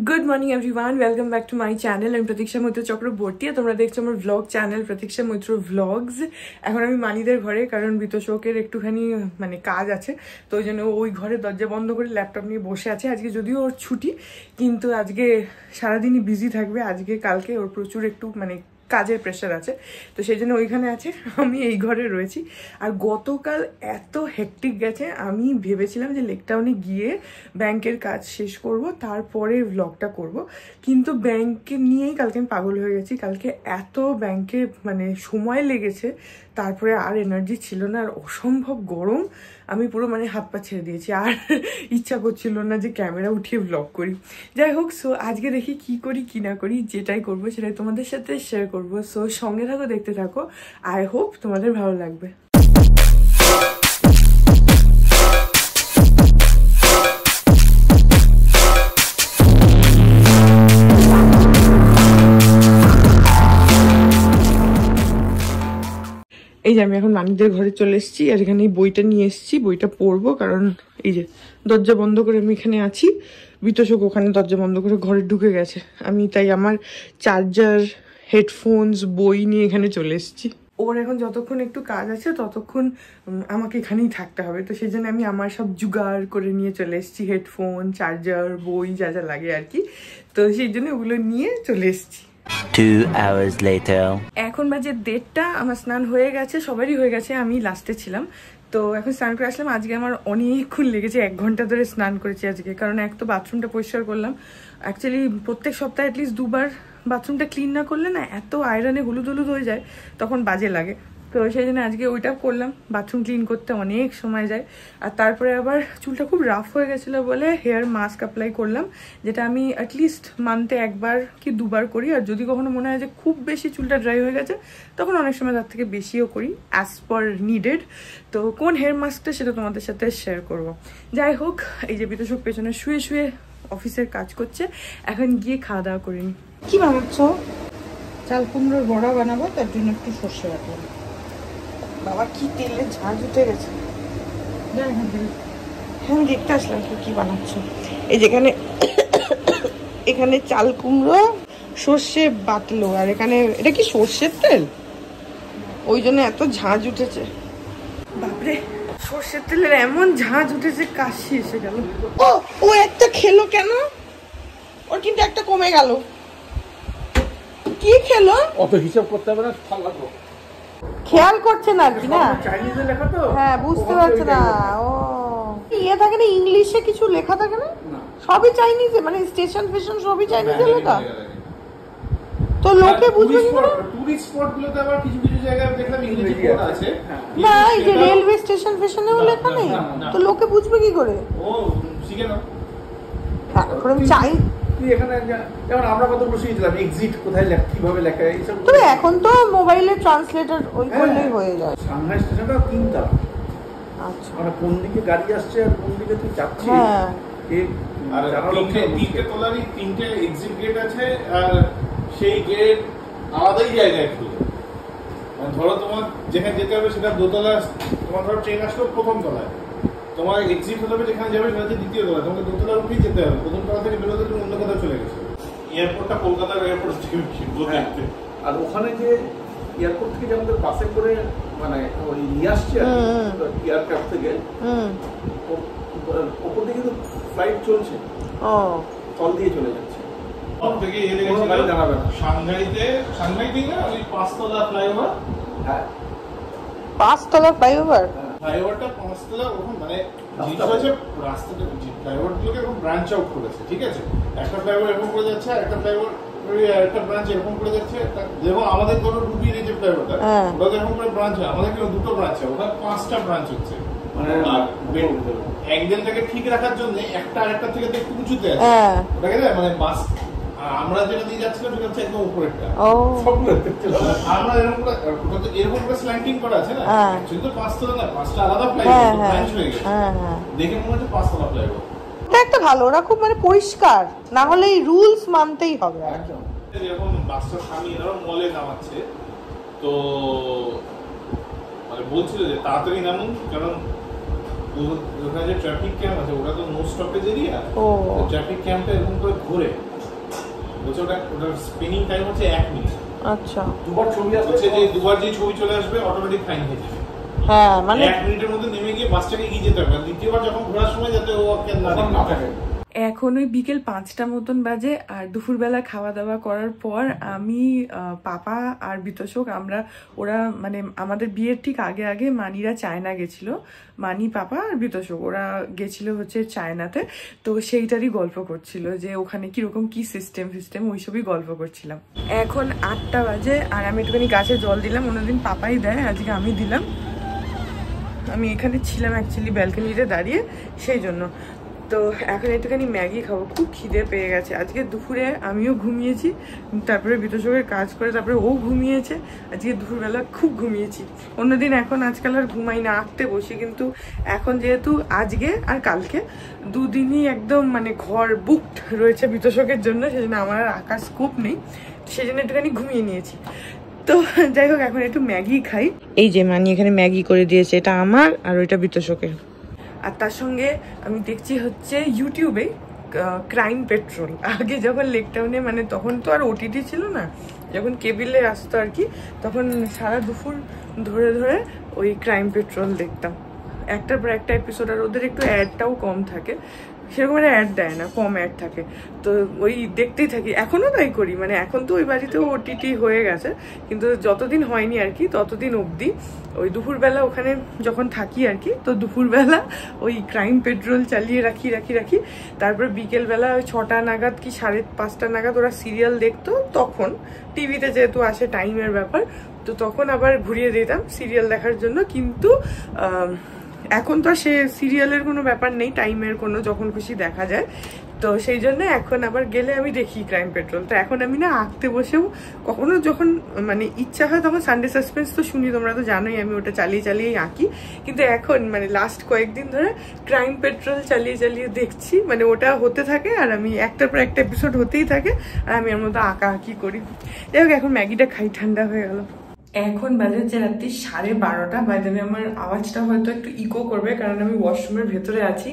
Good morning everyone, welcome back to my channel. আমি প্রতীক্ষা মৈত্র চক্রবর্তী। তোমরা দেখছো আমার ব্লগ চ্যানেল প্রতীক্ষা মৈত্র ব্লগস। এখন আমি মানিদের ঘরে, কারণ বিতোষকের একটুখানি কাজ আছে, তো ওই জন্য ওই ঘরে দরজা বন্ধ করে ল্যাপটপ নিয়ে বসে আছে। আজকে যদিও ওর ছুটি, কিন্তু আজকে সারাদিনই বিজি থাকবে। আজকে কালকে ওর প্রচুর একটু কাজের প্রেশার আছে, তো সেই জন্য ওইখানে আছে, আমি এই ঘরে রয়েছি। আর গতকাল এত হেক্টিক গেছে, আমি ভেবেছিলাম যে লেক টাউনে গিয়ে ব্যাংকের কাজ শেষ করব, তারপরে ব্লগটা করব, কিন্তু ব্যাংকে নিয়েই কালকে আমি পাগল হয়ে গেছি। কালকে এত ব্যাংকে সময় লেগেছে, তারপরে আর এনার্জি ছিল না, আর অসম্ভব গরম। আমি পুরো হাত পা ছেড়ে দিয়েছি, আর ইচ্ছা করছিল না যে ক্যামেরা উঠিয়ে ব্লগ করি। যাই হোক, সো আজকে দেখি কি করি কি না করি, যেটাই করবো সেটাই তোমাদের সাথে শেয়ার করবো। সো সঙ্গে থাকো, দেখতে থাকো। আই হোপ তোমাদের ভালো লাগবে। এই যে আমি এখন মানিদের ঘরে চলে এসেছি, আর এখানে এই বইটা নিয়ে এসেছি, বইটা পড়বো। কারণ এই যে দরজা বন্ধ করে আমি এখানে আছি, বিতোষক ওখানে দরজা বন্ধ করে ঘরে ঢুকে গেছে। আমি তাই আমার চার্জার, হেডফোনস, বই নিয়ে এখানে চলে এসেছি। ওর এখন যতক্ষণ একটু কাজ আছে ততক্ষণ আমাকে এখানেই থাকতে হবে, তো সেই জন্য আমি আমার সব জোগাড় করে নিয়ে চলে এসেছি, হেডফোন, চার্জার, বই, যা যা লাগে আর কি। তো সেই জন্য ওগুলো নিয়ে চলে এসেছি। 2 hours later. এখন বাজে 1:30, আমার স্নান হয়ে গেছে, সবারই হয়ে গেছে, আমি লাস্টে ছিলাম। তো এখন স্নান করে আসলাম। আজকে আমার অনেকক্ষণ লেগেছে, 1 ঘন্টা ধরে স্নান করেছি আজকে, কারণ এক তো বাথরুমটা পরিষ্কার করলাম। অ্যাকচুয়ালি প্রত্যেক সপ্তাহে অ্যাটলিস্ট 2বার বাথরুমটা ক্লিন না করলে না, এত আয়রনে হলুদ হলুদ হয়ে যায়, তখন বাজে লাগে। তো সেই জন্য আজকে ওইটা করলাম। বাথরুম ক্লিন করতে অনেক সময় যায়। আর তারপরে আবার চুলটা খুব রাফ হয়ে গেছিলো বলে হেয়ার মাস্ক অ্যাপ্লাই করলাম, যেটা আমি অ্যাটলিস্ট মান্থে 1বার কি 2বার করি। আর যদি কখনো মনে হয় যে খুব বেশি চুলটা ড্রাই হয়ে গেছে, তখন অনেক সময় তার থেকে বেশিও করি, অ্যাজ পার নিডেড। তো কোন হেয়ার মাস্কটা সেটা তোমাদের সাথে শেয়ার করব। যাই হোক, এই যে বিতোষক পেছনে শুয়ে শুয়ে অফিসের কাজ করছে, এখন গিয়ে খাওয়া দাওয়া করে নি। কি বানাচ্ছ? চাল কুমড়োর বড়া বানাবো, তার জন্য একটু সর্ষে বাটা। বাবা, কি তেলে ঝাঁঝ উঠে গেছে। হ্যাঁ, দেখতে আসলাম কি বানাচ্ছ। এই যেখানে এখানে চাল কুমড়ো সর্ষে বাটলো, আর এখানে এটা কি সর্ষের তেল, ওই জন্য এত ঝাঁঝ উঠেছে। বাপরে, সর্ষের তেলের এমন ঝাঁঝ উঠেছে, কাশি এসে গেল। ও একটা খেলো কেন? ওর কিন্তু একটা কমে গেল। কি খেলো? অত হিসাব করতে হবে না, খেয়াল করছে না কি না? চাইনিজে লেখা তো, হ্যাঁ, বুঝতে পারছে না। ও ইয়ে থাকে না, ইংলিশে কিছু লেখা থাকে না, সবই চাইনিজে, স্টেশন ফেশন সবই চাইনিজে লেখা। তো লোকে বুঝবে কি করে? টুরিস্ট স্পট গুলোতে আবার কিছু কিছু জায়গায় দেখলাম ইংরেজি বোর্ড আছে। না, এই যে রেলওয়ে স্টেশন ফেশনেও লেখা নেই, তো লোকে বুঝবে কি করে? ও শিখে নাও। এখন চাই এখানে যেমন আমরা কত বসেছিলাম, এক্সিট কোথায় কিভাবে লেখা, এইসব। তবে এখন তো মোবাইলে ট্রান্সলেটর ওই করলেই হয়ে যায়। সাংহাই স্টেশনটা কিনতাম। আচ্ছা, কোন দিকে গাড়ি আসছে আর কোন দিকে তুই যাচ্ছিস। হ্যাঁ, আর তিনটে তলারই 3টে এক্সিট গেট আছে, আর সেই গেট আলাদাই জায়গায় খুলে। ধরো তোমার যেখানে যেতে হবে সেটা দোতলা, তোমার ধরো ট্রেন আসলো প্রথম তলায়, তোমার এক্সিট হতে হবে যেখানে যাবে সেটা হচ্ছে দ্বিতীয় তলায়, তোমাকে দোতলা উঠেই যেতে হবে। প্রথম তলা থেকে বেরোতে তুমি অন্য কোথাও চলে গেছো। এয়ারপোর্টটা কলকাতার এয়ারপোর্ট থেকে দেখতে, আর ওখানে যে এয়ারপোর্ট থেকে আমাদের বাসে করে ওই নিয়ে আসছে এয়ারক্রাফট থেকে, ওপর দিকে কিন্তু ফ্লাইট চলছে, তল দিয়ে চলে যাচ্ছে। সাংহাইতে না ওই 5তলা ফ্লাইওভার। হ্যাঁ, 5তলা ফ্লাইওভার। ফ্লাইওভারটা 5তলা, ওরকম জিনিস হয়েছে। রাস্তাটা ফ্লাইওভার গুলোকে এখন ব্রাঞ্চ আউট করেছে, ঠিক আছে। একটা ফ্লাইওভার এরকম করে যাচ্ছে, আর একটা ফ্লাইওভার একটা ব্রাঞ্চ এরকম করে যাচ্ছে। যেমন আমাদের ধরো রুবির এই যে ফ্লাইওভারটা, ওটা এরকম করে ব্রাঞ্চ হয়, আমাদের কিন্তু 2টো ব্রাঞ্চ হয়, ওটা 5টা ব্রাঞ্চ হচ্ছে। অ্যাঙ্গেলটাকে ঠিক রাখার জন্য একটা আরেকটা থেকে একটু উঁচুতে আছে, ওটাকে বাস। আমরা যেটা দিয়ে যাচ্ছিলাম সেটা হচ্ছে একদম উপরেরটা। আমরা এরকম করে স্ল্যান্টিং করা আছে না, কিন্তু 5তলা না, 5টা আলাদা ফ্লাইওভার ব্রাঞ্চ হয়ে গেছে। দেখে মনে হচ্ছে 5তলা ফ্লাইওভার। এটা একটা ভালো, ওরা খুব পরিষ্কার, না হলে এই রুলস মানতেই হবে। একদম। যখন বাসটা থামিয়ে এরা মলে নামাচ্ছে, তো বলছিল যে তাড়াতাড়ি নামুন, কারণ ওখানে যে ট্রাফিক ক্যাম্প আছে ওটা তো নো স্টপেজ এরিয়া। ও ট্রাফিক ক্যাম্পটা এরকম করে ঘুরে বলছে ওটার স্পিনিং টাইম হচ্ছে 1 মিনিট। আচ্ছা, দুবার ছবি আসবে যে দুবার যে ছবি চলে আসবে অটোমেটিক ফাইন হয়ে যাবে। হ্যাঁ মানে 1 মিনিটের মধ্যে নেমে গিয়ে বাসটাকে এগিয়ে যেতে হবে, দ্বিতীয়বার যখন ঘোরার সময় যাতে ও না থাকে। এখন ওই বিকেল 5টা মতন বাজে, আর দুপুরবেলা খাওয়া দাওয়া করার পর আমি পাপা আর বিতোষক ওরা মানে আমাদের বিয়ের ঠিক আগে আগে মানিরা চায়না গেছিল, মানি পাপা আর বিতোষক ওরা গেছিল হচ্ছে চায়নাতে। তো সেইটারই গল্প করছিল যে ওখানে কিরকম কি সিস্টেম ওইসবই গল্প করছিলাম। এখন 8টা বাজে আর আমি একটুখানি গাছে জল দিলাম, অন্যদিন পাপাই দেয়, আজকে আমি দিলাম। আমি এখানে ছিলাম অ্যাকচুয়ালি ব্যালকনিতে দাঁড়িয়ে, সেই জন্য। তো এখন একটুখানি ম্যাগি খাবো, খুব খিদে পেয়ে গেছে। আজকে দুপুরে আমিও ঘুমিয়েছি, তারপরে বিতোষকের কাজ করে তারপরে ও ঘুমিয়েছে। আজকে দুপুরবেলা খুব ঘুমিয়েছি। অন্যদিন এখন আজকাল আর ঘুমাই না, আঁকতে বসি, কিন্তু এখন যেহেতু আজকে আর কালকে দুদিনই একদম মানে ঘর বুকড রয়েছে বিতোষকের জন্য, সেজন্য আমার আর আঁকার স্কোপ নেই, সেই জন্য একটুখানি ঘুমিয়ে নিয়েছি। তো যাই হোক, এখন একটু ম্যাগি খাই। এই যে মানি এখানে ম্যাগি করে দিয়েছে, এটা আমার আর ওইটা বিতোষকের। আর তার সঙ্গে আমি দেখছি হচ্ছে ইউটিউবে ক্রাইম পেট্রোল। আগে যখন লেকটাউনে মানে তখন তো আর ওটিটি ছিল না, যখন কেবিলে আসতো আর কি, তখন সারা দুপুর ধরে ধরে ওই ক্রাইম পেট্রোল দেখতাম, একটার পর একটা এপিসোড। আর ওদের একটু অ্যাডটাও কম থাকে, সেরকম একটা অ্যাড দেয় না, কম অ্যাড থাকে, তো ওই দেখতেই থাকি। এখনও তাই করি, মানে এখন তো ওই বাড়িতেও ওটিটি হয়ে গেছে, কিন্তু যতদিন হয়নি আর কি ততদিন অবধি ওই দুপুরবেলা ওখানে যখন থাকি আর কি, তো দুপুরবেলা ওই ক্রাইম পেট্রোল চালিয়ে রাখি। তারপর বিকেলবেলা ওই 6টা নাগাদ কি 5:30 নাগাদ ওরা সিরিয়াল দেখতো, তখন টিভিতে যেহেতু আসে টাইমের ব্যাপার, তো তখন আবার ঘুরিয়ে দিতাম সিরিয়াল দেখার জন্য। কিন্তু এখন তো সে সিরিয়ালের কোনো ব্যাপার নেই, টাইমের কোনো, যখন খুশি দেখা যায়। তো সেই জন্য এখন আবার গেলে আমি দেখি ক্রাইম পেট্রোল। তো এখন আমি না আঁকতে বসেও কখনো যখন মানে ইচ্ছা হয় তখন সানডে সাসপেন্স তো শুনি, তোমরা তো জানোই আমি ওটা চালিয়ে আঁকি। কিন্তু এখন মানে লাস্ট কয়েকদিন ধরে ক্রাইম পেট্রোল চালিয়ে দেখছি, মানে ওটা হতে থাকে আর আমি একটার পর একটা এপিসোড হতেই থাকে আর আমি এর মধ্যে আঁকি করি। যাই হোক, এখন ম্যাগিটা খাই, ঠান্ডা হয়ে গেল। এখন বাজে হচ্ছে রাত্রি 12:30। বাই দ্য ওয়ে আমার আওয়াজটা হয়তো একটু ইকো করবে কারণ আমি ওয়াশরুমের ভেতরে আছি।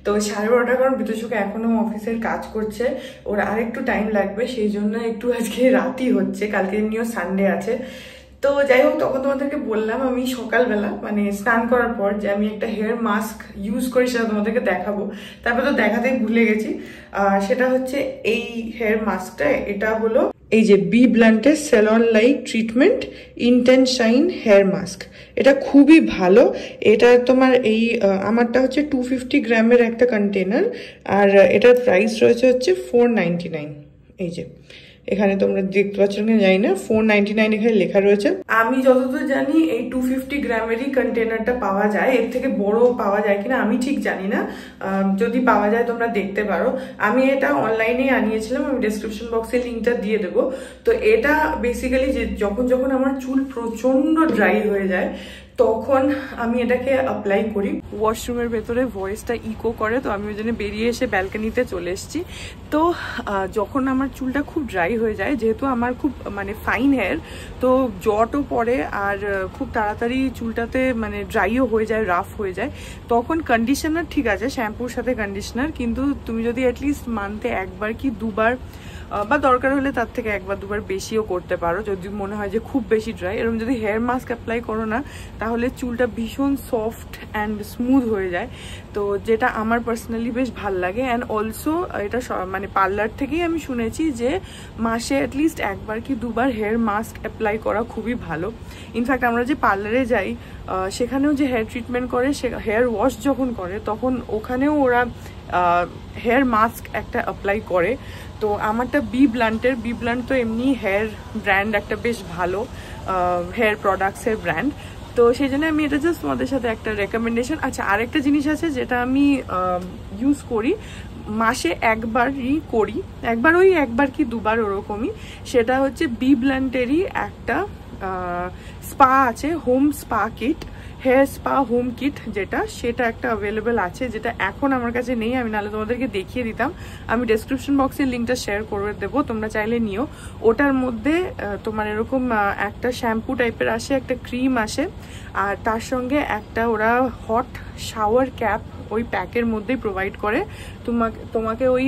তো 12:30, কারণ বিতোষক এখনো অফিসের কাজ করছে, ওর আরেকটু টাইম লাগবে, সেই জন্য একটু আজকে রাতই হচ্ছে, কালকে এমনিও সানডে আছে। তো যাই হোক, তখন তোমাদেরকে বললাম আমি সকালবেলা মানে স্নান করার পর যে আমি একটা হেয়ার মাস্ক ইউজ করি, সেটা তোমাদেরকে দেখাবো। তারপর তো দেখাতেই ভুলে গেছি। সেটা হচ্ছে এই হেয়ার মাস্কটা, এটা হলো এই যে বি ব্লান্টের salon like treatment intense shine hair mask. এটা খুবই ভালো। এটা তোমার এই আমারটা হচ্ছে 250 গ্রামের একটা কন্টেনার, আর এটার প্রাইস রয়েছে হচ্ছে 499। এই যে এখানে তোমরা দেখতে পাচ্ছ না জানি না, 499 এখানে লেখা রয়েছে। আমি যতদূর জানি এই 250 গ্রামেরই কন্টেনারটা পাওয়া যায়, এর থেকে বড় পাওয়া যায় কিনা আমি ঠিক জানি না, যদি পাওয়া যায় তোমরা দেখতে পারো। আমি এটা অনলাইনেই আনিয়েছিলাম, আমি ডেসক্রিপশন বক্সে লিঙ্কটা দিয়ে দেবো। তো এটা বেসিক্যালি যে যখন আমার চুল প্রচন্ড ড্রাই হয়ে যায় তখন আমি এটাকে অ্যাপ্লাই করি। ওয়াশরুমের ভেতরে ভয়েসটা ইকো করে, তো আমি ওই জন্য বেরিয়ে এসে ব্যালকনিতে চলে এসেছি। তো যখন আমার চুলটা খুব ড্রাই হয়ে যায়, যেহেতু আমার খুব মানে ফাইন হেয়ার, তো জটও পড়ে আর খুব তাড়াতাড়ি চুলটাতে মানে ড্রাইও হয়ে যায়, রাফ হয়ে যায়, তখন কন্ডিশনার ঠিক আছে, শ্যাম্পুর সাথে কন্ডিশনার, কিন্তু তুমি যদি অ্যাটলিস্ট মান্থে একবার কি দুবার বা দরকার হলে তার থেকে একবার দুবার বেশিও করতে পারো, যদি মনে হয় যে খুব বেশি ড্রাই, এরকম যদি হেয়ার মাস্ক অ্যাপ্লাই করো না তাহলে চুলটা ভীষণ সফট অ্যান্ড স্মুথ হয়ে যায়। তো যেটা আমার পার্সোনালি বেশ ভাল লাগে। অ্যান্ড অলসো এটা মানে পার্লার থেকেই আমি শুনেছি যে মাসে অ্যাটলিস্ট একবার কি দুবার হেয়ার মাস্ক অ্যাপ্লাই করা খুবই ভালো। ইনফ্যাক্ট আমরা যে পার্লারে যাই সেখানেও যে হেয়ার ট্রিটমেন্ট করে, সে হেয়ার ওয়াশ যখন করে তখন ওখানেও ওরা হেয়ার মাস্ক একটা অ্যাপ্লাই করে। তো আমারটা বি ব্লান্ট তো এমনি হেয়ার ব্র্যান্ড একটা বেশ ভালো হেয়ার প্রোডাক্টসের ব্র্যান্ড, তো সেই জন্য আমি এটা জাস্ট তোমাদের সাথে একটা রেকমেন্ডেশন। আচ্ছা, আরেকটা জিনিস আছে যেটা আমি ইউজ করি, মাসে একবারই করি, একবার কি দুবার ওরকমই, সেটা হচ্ছে বি ব্লান্টেরই একটা স্পা আছে, home spa kit. Hair spa home kit যেটা, সেটা একটা অ্যাভেলেবেল আছে, যেটা এখন আমার কাছে নেই, আমি নাহলে তোমাদেরকে দেখিয়ে দিতাম। আমি ডেসক্রিপশন বক্সের লিঙ্কটা শেয়ার করে দেবো, তোমরা চাইলে নিও। ওটার মধ্যে তোমার এরকম একটা শ্যাম্পু টাইপের আসে, একটা ক্রিম আসে, আর তার সঙ্গে একটা ওরা হট শাওয়ার ক্যাপ ওই প্যাকের মধ্যেই প্রোভাইড করে। তোমাকে ওই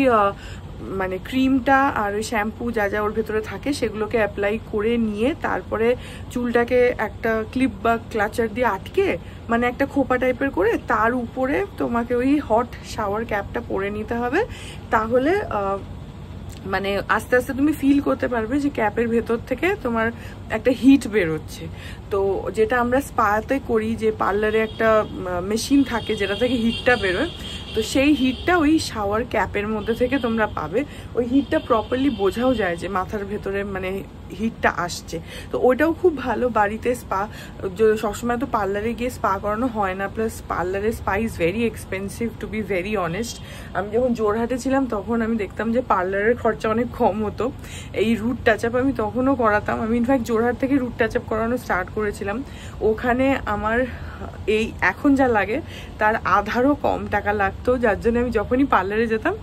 মানে ক্রিমটা আর ওই শ্যাম্পু যা যা ওর ভেতরে থাকে সেগুলোকে অ্যাপ্লাই করে নিয়ে তারপরে চুলটাকে একটা ক্লিপ বা ক্লাচার দিয়ে আটকে, মানে একটা খোপা টাইপের করে তার উপরে তোমাকে ওই হট শাওয়ার ক্যাপটা পরে নিতে হবে। তাহলে মানে আস্তে আস্তে তুমি ফিল করতে পারবে যে ক্যাপের ভেতর থেকে তোমার একটা হিট বেরোচ্ছে। তো যেটা আমরা স্পাতে করি, যে পার্লারে একটা মেশিন থাকে যেটা থেকে হিটটা বেরোয়, তো সেই হিটটা ওই শাওয়ার ক্যাপের মধ্যে থেকে তোমরা পাবে। ওই হিটটা প্রপারলি বোঝাও যায় যে মাথার ভেতরে মানে হিটটা আসছে। তো ওইটাও খুব ভালো বাড়িতে স্পা, সবসময় তো পার্লারে গিয়ে স্পা করানো হয় না, প্লাস পার্লারে spa is very expensive to be very honest. আমি যখন জোরহাটে ছিলাম তখন আমি দেখতাম যে পার্লারের খরচা অনেক কম হতো। এই রুট টাচ আপ আমি তখনও করাতাম, আমি ইনফ্যাক্ট জোরহাট থেকে রুট টাচ আপ করানো স্টার্ট করেছিলাম। ওখানে আমার এই এখন যা লাগে তার আধারও কম টাকা লাগতো, যার জন্য আমি যখনই পার্লারে যেতাম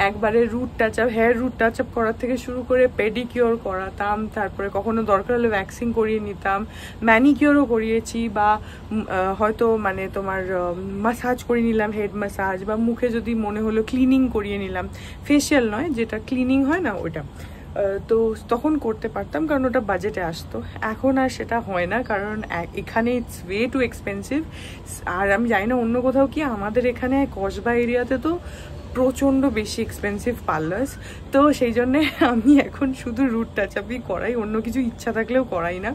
একবারে root touch up, hair root touch up করার থেকে শুরু করে পেডিকিওর করাতাম, তারপরে কখনো দরকার হলে ভ্যাক্সিং করিয়ে নিতাম, ম্যানিকিওরও করিয়েছি, বা হয়তো মানে তোমার মাসাজ করে নিলাম, হেড মাসাজ, বা মুখে যদি মনে হলো ক্লিনিং করিয়ে নিলাম, ফেশিয়াল নয়, যেটা ক্লিনিং হয় না ওটা। তো তখন করতে পারতাম কারণ ওটা বাজেটে আসতো। এখন আর সেটা হয় না কারণ এখানে ইটস ওয়ে টু এক্সপেন্সিভ। আর আমি জানি না অন্য কোথাও কি, আমাদের এখানে কসবা এরিয়াতে তো প্রচণ্ড বেশি এক্সপেন্সিভ পার্লার্স। তো সেই জন্যে আমি এখন শুধু রুট টাচ আপই করাই, অন্য কিছু ইচ্ছা থাকলেও করাই না।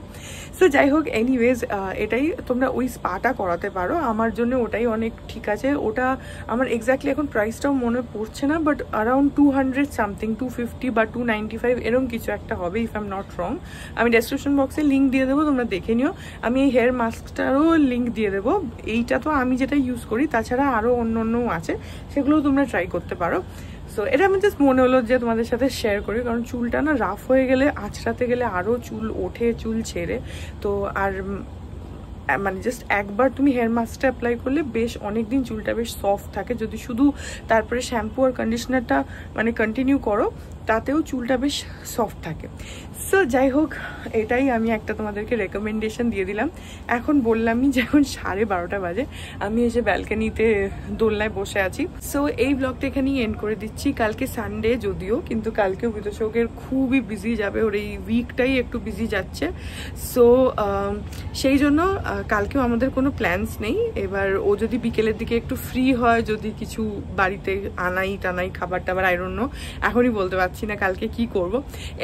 সো যাই হোক, এনিওয়েজ এটাই, তোমরা ওই স্পাটা করাতে পারো, আমার জন্য ওটাই অনেক ঠিক আছে। ওটা আমার এক্স্যাক্টলি এখন প্রাইসটাও মনে পড়ছে না, বাট অ্যারাউন্ড 200 সামথিং, 250 বা 295 এরকম কিছু একটা হবে, if I am not wrong. আমি ডেসক্রিপশন বক্সে লিঙ্ক দিয়ে দেবো, তোমরা দেখে নিও। আমি এই হেয়ার মাস্কটারও লিঙ্ক দিয়ে দেবো। এইটা তো আমি যেটা ইউজ করি, তাছাড়া আরও অন্য অন্যও আছে, সেগুলোও তোমরা ট্রাই করতে পারো। সো এটা আমি জাস্ট মনে হলো যে তোমাদের সাথে শেয়ার করি, কারণ চুলটা না রাফ হয়ে গেলে, আঁচড়াতে গেলে আরও চুল ওঠে, চুল ছেড়ে। তো আর মানে জাস্ট একবার তুমি হেয়ার মাস্কটা অ্যাপ্লাই করলে বেশ অনেক দিন চুলটা বেশ সফট থাকে। যদি শুধু তারপরে শ্যাম্পু আর কন্ডিশনারটা মানে কন্টিনিউ করো, তাতেও চুলটা বেশ সফট থাকে। সো যাই হোক, এটাই আমি একটা তোমাদেরকে রেকমেন্ডেশন দিয়ে দিলাম। এখন বললামই যে এখন 12:30 বাজে, আমি এসে ব্যালকানিতে দোলনায় বসে আছি। সো এই ব্লগটা এখানেই এন্ড করে দিচ্ছি। কালকে সানডে যদিও, কিন্তু কালকেও বিতোষকের খুবই বিজি যাবে, ওর এই উইকটাই একটু বিজি যাচ্ছে। সো সেই জন্য কালকেও আমাদের কোনো প্ল্যানস নেই। এবার ও যদি বিকেলের দিকে একটু ফ্রি হয়, যদি কিছু বাড়িতে আনাই টানাই খাবার টাবার, আই ডোন্ট নো, এখনই বলতে পারছি না কালকে কি করব।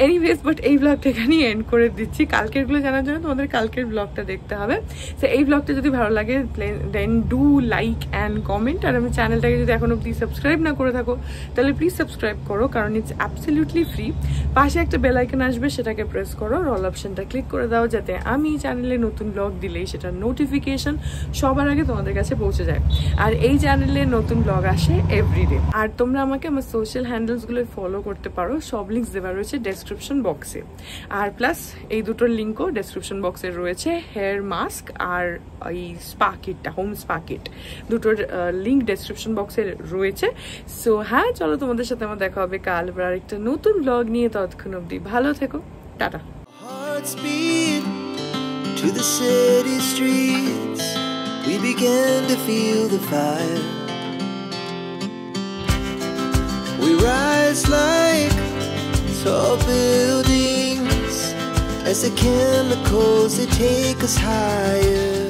এনিওয়েজ, বাট এই ব্লগটা এখানেই এন্ড করে দিচ্ছি। কালকেরগুলো জানার জন্য তোমাদের কালকের ব্লগটা দেখতে হবে। তো এই ব্লগটা যদি ভালো লাগে then do like and comment. আর আমি চ্যানেলটাকে যদি এখন অব্দি সাবস্ক্রাইব না করে থাকো তাহলে প্লিজ সাবস্ক্রাইব করো, কারণ ইটস অ্যাবসলিউটলি ফ্রি। পাশে একটা বেল আইকন আসবে, সেটাকে প্রেস করো, অল অপশনটা ক্লিক করে দাও, যাতে আমি চ্যানেলে নতুন ব্লগ দিলেই সেটা নোটিফিকেশন সবার আগে তোমাদের কাছে পৌঁছে যায়। আর এই চ্যানেলে নতুন ব্লগ আসে এভরিডে। আর তোমরা আমাকে আমার সোশ্যাল হ্যান্ডেলসগুলো ফলো করতে পারো, সব লিঙ্কস দেওয়া রয়েছে ডেসক্রিপশন বক্সে। আর প্লাস এই দুটোর লিঙ্কও ডেসক্রিপশন বক্সে রয়েছে, হেয়ার মাস্ক আর এই স্পা কিটটা, হোম স্পা কিট, দুটোর লিঙ্ক ডেসক্রিপশন বক্সে রয়েছে। সো হ্যাঁ, চলো তোমাদের সাথে আমার দেখা হবে কাল আর একটা নতুন ব্লগ নিয়ে। ততক্ষণ অবধি ভালো থেকো, tata. To the city streets, we began to feel the fire. We rise like tall buildings as the chemicals, they take us higher.